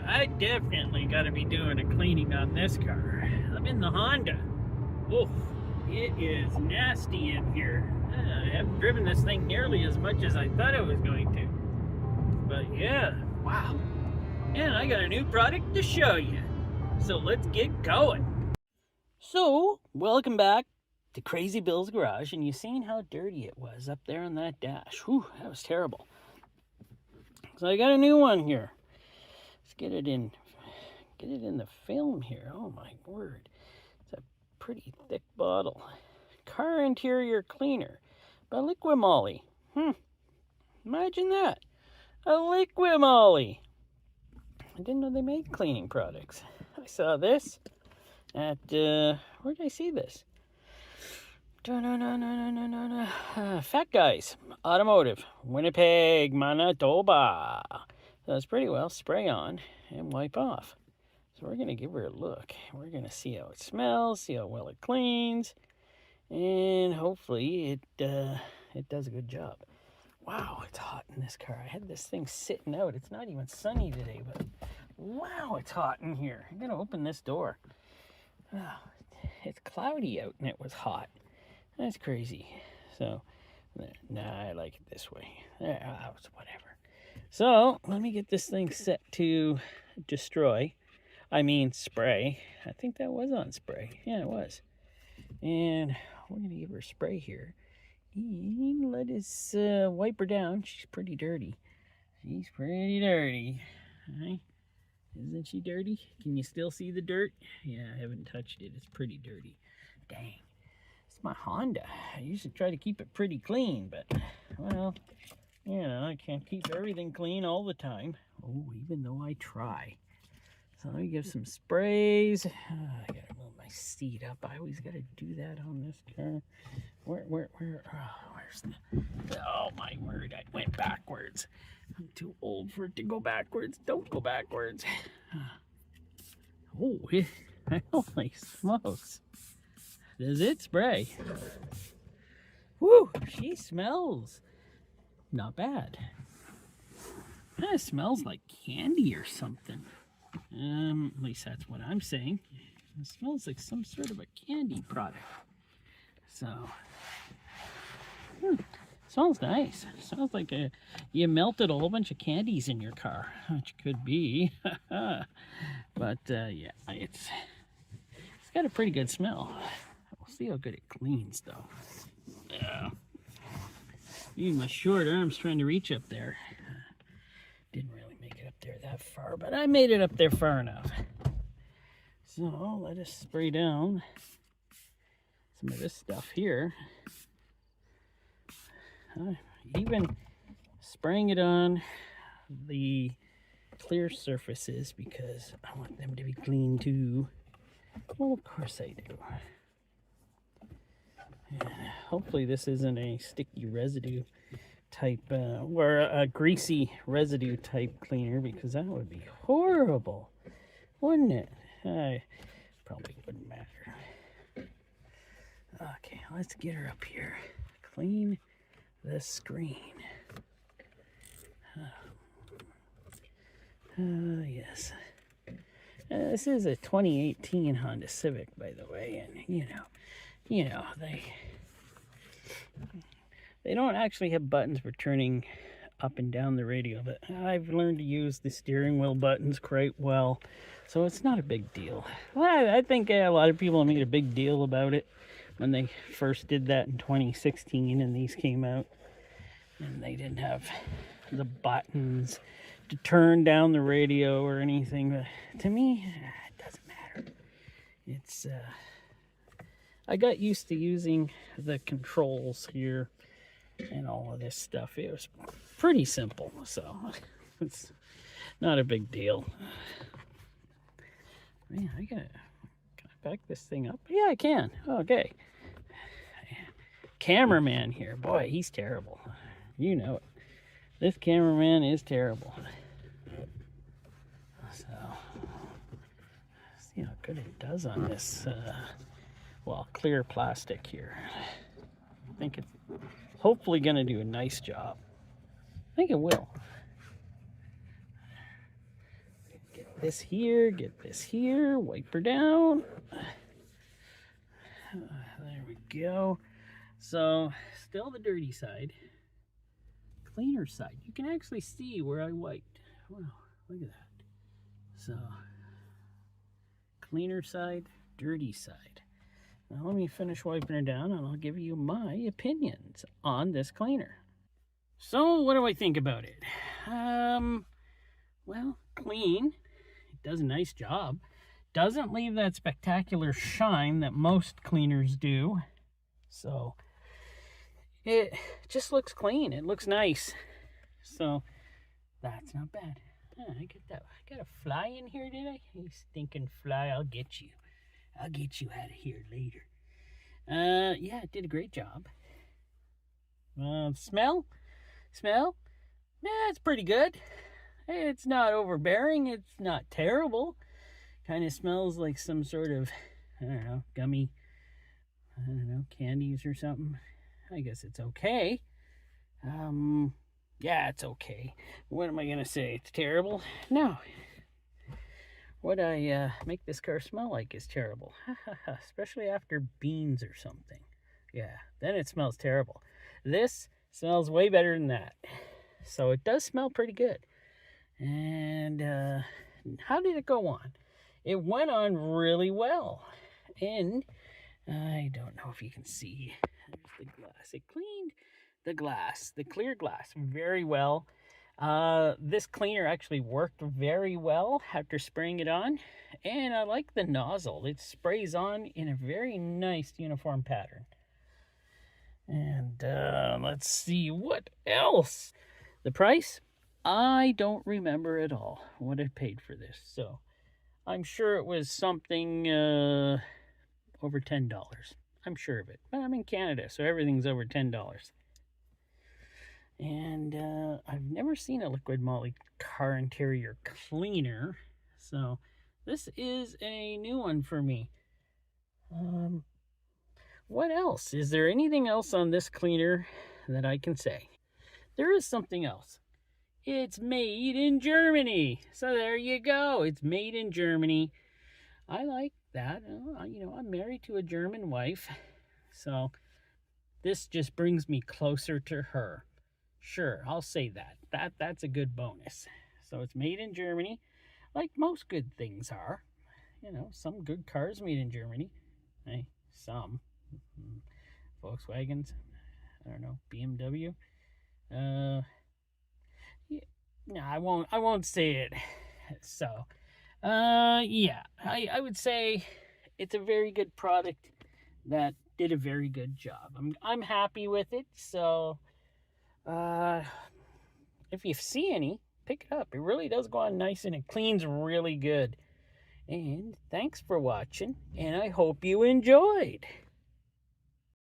I definitely got to be doing a cleaning on this car. I'm in the Honda. Oof, it is nasty in here. I haven't driven this thing nearly as much as I thought I was going to. But yeah, wow. And I got a new product to show you. So let's get going. So, welcome back to Crazy Bill's Garage, and you seen how dirty it was up there on that dash. Whew, that was terrible. So I got a new one here. Let's get it in the film here. Oh my word. It's a pretty thick bottle. Car interior cleaner by LIQUI MOLLY. Imagine that. A LIQUI MOLLY. I didn't know they made cleaning products. I saw this at, where did I see this? Fat Guys Automotive, Winnipeg, Manitoba. So it's pretty well spray on and wipe off. So we're going to give her a look. We're going to see how it smells, see how well it cleans, and hopefully it does a good job. Wow, it's hot in this car. I had this thing sitting out. It's not even sunny today, but wow, it's hot in here. I'm going to open this door. Oh, it's cloudy out and it was hot. That's crazy. So, nah, I like it this way. Whatever. So, let me get this thing set to spray. I think that was on spray. Yeah, it was. And we're going to give her a spray here. And let us wipe her down. She's pretty dirty. She's pretty dirty. Right? Isn't she dirty? Can you still see the dirt? Yeah, I haven't touched it. It's pretty dirty. Dang. It's my Honda. I usually try to keep it pretty clean, but, well, you know, I can't keep everything clean all the time. Oh, even though I try. So let me give some sprays. I gotta move my seat up. I always gotta do that on this car. Where's the... Oh, my word, I went backwards. I'm too old for it to go backwards. Don't go backwards. Oh, holy smokes. Does it spray? Woo, she smells not bad. It smells like candy or something. At least that's what I'm saying. It smells like some sort of a candy product. So, smells nice. Smells like you melted a whole bunch of candies in your car, which could be. But yeah, it's got a pretty good smell. We'll see how good it cleans, though. Yeah. Using my short arms trying to reach up there. Didn't really make it up there that far, but I made it up there far enough. So let us spray down some of this stuff here. Even spraying it on the clear surfaces because I want them to be clean too. Well, of course I do. And hopefully this isn't a sticky residue type or a greasy residue type cleaner, because that would be horrible, wouldn't it? Probably wouldn't matter. Okay, let's get her up here. Clean the screen. Yes. This is a 2018 Honda Civic, by the way, and you know, they don't actually have buttons for turning up and down the radio, but I've learned to use the steering wheel buttons quite well, so it's not a big deal. Well, I think a lot of people made a big deal about it when they first did that in 2016 and these came out, and they didn't have the buttons to turn down the radio or anything. But to me, it doesn't matter. It's I got used to using the controls here and all of this stuff. It was pretty simple, so it's not a big deal. Man, can I back this thing up? Yeah, I can. Okay. Cameraman here, boy, he's terrible. You know it. This cameraman is terrible. So, see how good it does on this, well, clear plastic here. I think it's hopefully going to do a nice job. I think it will. Get this here, get this here, wipe her down. There we go. So, still the dirty side. Cleaner side. You can actually see where I wiped. Wow, look at that. So, cleaner side, dirty side. Now let me finish wiping her down and I'll give you my opinions on this cleaner. So, what do I think about it? Well, clean. It does a nice job. Doesn't leave that spectacular shine that most cleaners do. So it just looks clean. It looks nice. So that's not bad. I got a fly in here, did I? You stinking fly, I'll get you. I'll get you out of here later. Yeah, it did a great job. Smell? Yeah, it's pretty good. It's not overbearing. It's not terrible. Kind of smells like some sort of, I don't know, gummy, I don't know, candies or something. I guess it's okay. Yeah, it's okay. What am I going to say? It's terrible? No. What I make this car smell like is terrible. Especially after beans or something. Yeah, then it smells terrible. This smells way better than that. So it does smell pretty good. And how did it go on? It went on really well. And I don't know if you can see. There's the glass. It cleaned the glass, the clear glass, very well. This cleaner actually worked very well after spraying it on. And I like the nozzle. It sprays on in a very nice uniform pattern. And let's see what else. The price? I don't remember at all what I paid for this. So I'm sure it was something over $10. I'm sure of it. But I'm in Canada, so everything's over $10. And I've never seen a Liquid Moly car interior cleaner. So this is a new one for me. What else? Is there anything else on this cleaner that I can say? There is something else. It's made in Germany. So there you go. It's made in Germany. I like that. You know, I'm married to a German wife. So this just brings me closer to her. Sure, I'll say that. That's a good bonus. So it's made in Germany, like most good things are. You know, some good cars made in Germany. Hey, some. Volkswagens. I don't know, BMW. No, I won't say it. So, yeah, I would say it's a very good product that did a very good job. I'm happy with it. So, if you see any, pick it up. It really does go on nice and it cleans really good. And thanks for watching, and I hope you enjoyed.